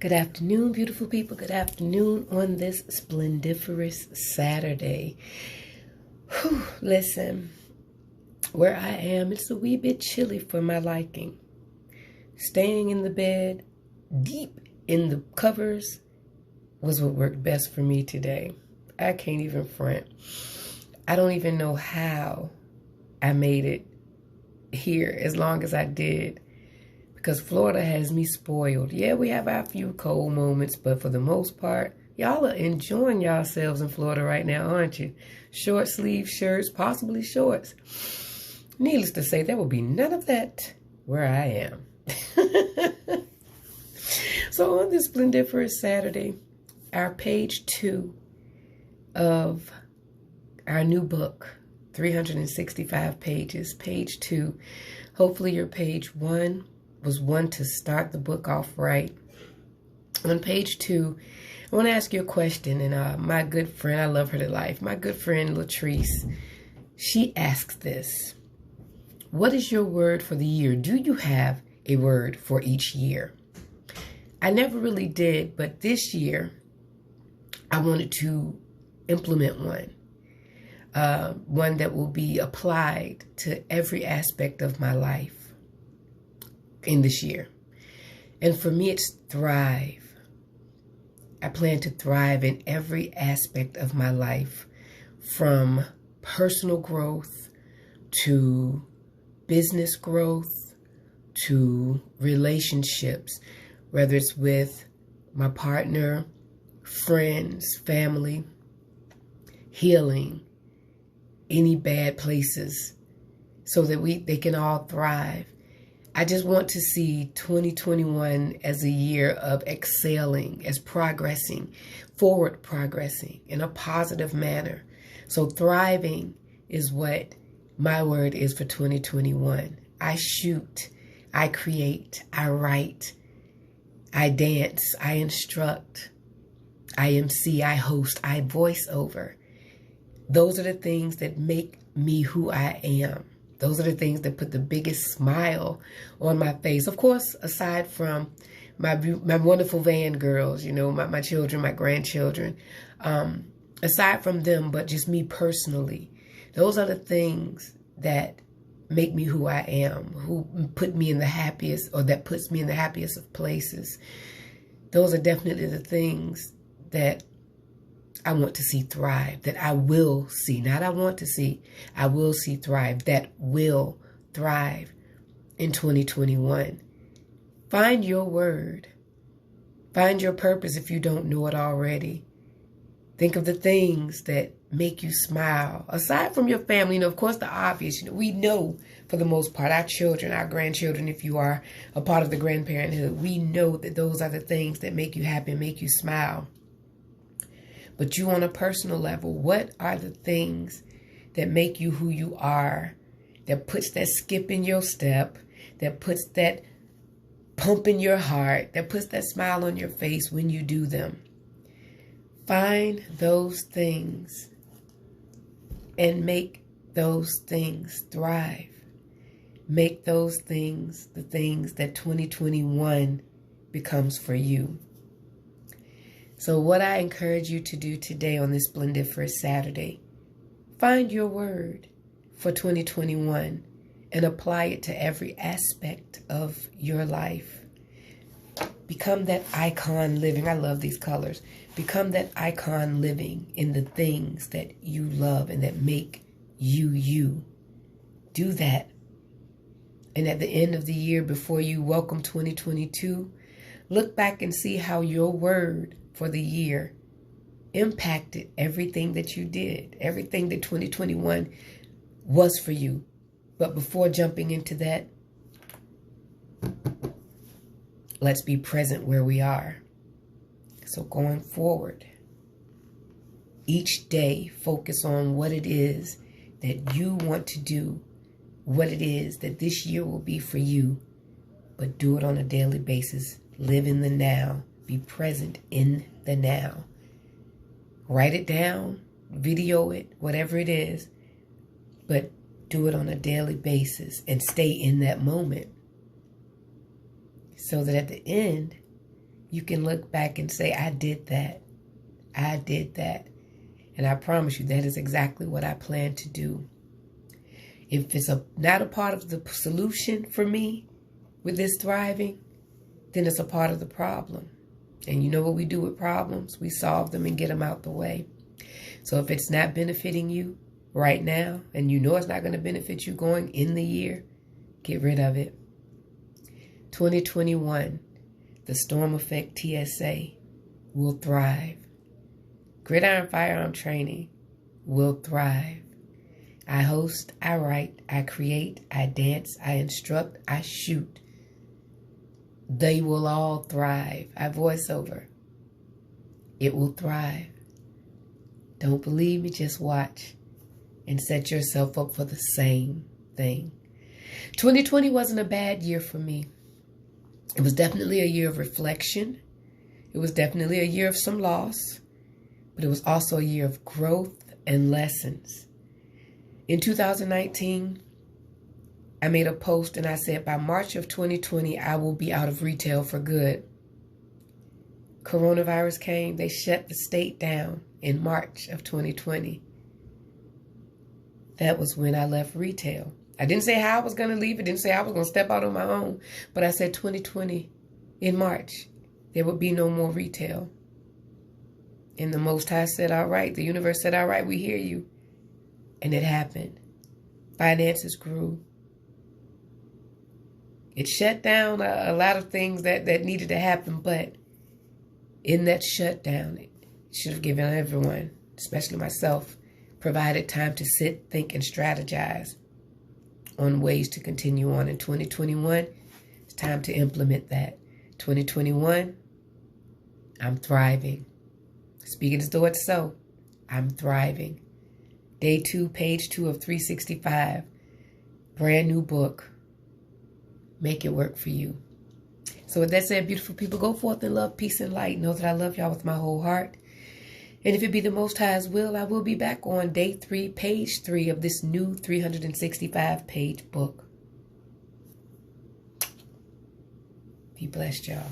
Good afternoon, beautiful people. Good afternoon on this splendiferous Saturday. Listen, where I am, it's a wee bit chilly for my liking. Staying in the bed, deep in the covers, was what worked best for me today. I can't even front. I don't even know how I made it here as long as I did. Because Florida has me spoiled. Yeah, we have our few cold moments, but for the most part, y'all are enjoying yourselves in Florida right now, aren't you? Short sleeve shirts, possibly shorts. Needless to say, there will be none of that where I am. So on this splendiferous Saturday, our page 2 of our new book, 365 pages, page 2. Hopefully your page 1 was one to start the book off right. On page 2, I want to ask you a question. And my good friend, I love her to life, my good friend Latrice, she asks this: what is your word for the year? Do you have a word for each year? I never really did, but this year I wanted to implement one. One that will be applied to every aspect of my life in this year. And for me, it's thrive. I plan to thrive in every aspect of my life, from personal growth to business growth to relationships, whether it's with my partner, friends, family, healing, any bad places, so that they can all thrive. I just want to see 2021 as a year of excelling, as forward progressing in a positive manner. So thriving is what my word is for 2021. I shoot, I create, I write, I dance, I instruct, I MC, I host, I voice over. Those are the things that make me who I am. Those are the things that put the biggest smile on my face. Of course, aside from my wonderful van girls, my children, my grandchildren, aside from them, but just me personally, those are the things that make me who I am, who put me in the happiest, or that puts me in the happiest of places. Those are definitely the things that I want to see thrive, that I will see, not I want to see, I will see thrive, that will thrive in 2021. Find your word. Find your purpose if you don't know it already. Think of the things that make you smile. Aside from your family, of course, the obvious, we know for the most part, our children, our grandchildren, if you are a part of the grandparenthood, we know that those are the things that make you happy, make you smile. But you on a personal level, what are the things that make you who you are, that puts that skip in your step, that puts that pump in your heart, that puts that smile on your face when you do them? Find those things and make those things thrive. Make those things the things that 2021 becomes for you. So what I encourage you to do today on this splendiferous Saturday, find your word for 2021 and apply it to every aspect of your life. Become that icon living. I love these colors. Become that icon living in the things that you love and that make you you. Do that. And at the end of the year, before you welcome 2022, look back and see how your word for the year impacted everything that you did, everything that 2021 was for you. But before jumping into that, let's be present where we are. So going forward, each day, focus on what it is that you want to do, what it is that this year will be for you, but do it on a daily basis. Live in the now. Be present in the now. Write it down, video it, whatever it is, but do it on a daily basis and stay in that moment, so that at the end, you can look back and say, I did that. I did that. And I promise you, that is exactly what I plan to do. If it's not a part of the solution for me with this thriving, then it's a part of the problem. And you know what we do with problems? We solve them and get them out the way. So if it's not benefiting you right now, and you know it's not going to benefit you going in the year, get rid of it. 2021, the Storm Effect TSA will thrive. Gridiron Firearm Training will thrive. I host, I write, I create, I dance, I instruct, I shoot. They will all thrive. I voice over. It will thrive. Don't believe me, just watch and set yourself up for the same thing. 2020 wasn't a bad year for me. It was definitely a year of reflection. It was definitely a year of some loss, but it was also a year of growth and lessons. In 2019, I made a post and I said, by March of 2020, I will be out of retail for good. Coronavirus came. They shut the state down in March of 2020. That was when I left retail. I didn't say how I was going to leave. I didn't say I was going to step out on my own. But I said 2020 in March, there would be no more retail. And the Most High said, all right. The universe said, all right, we hear you. And it happened. Finances grew. It shut down a lot of things that needed to happen. But in that shutdown, it should have given everyone, especially myself, provided time to sit, think, and strategize on ways to continue on. In 2021, it's time to implement that. 2021, I'm thriving. Speaking as though it's so, I'm thriving. Day 2, page 2 of 365. Brand new book. Make it work for you. So with that said, beautiful people, go forth in love, peace, and light. Know that I love y'all with my whole heart. And if it be the Most High's will, I will be back on day 3, page 3 of this new 365-page book. Be blessed, y'all.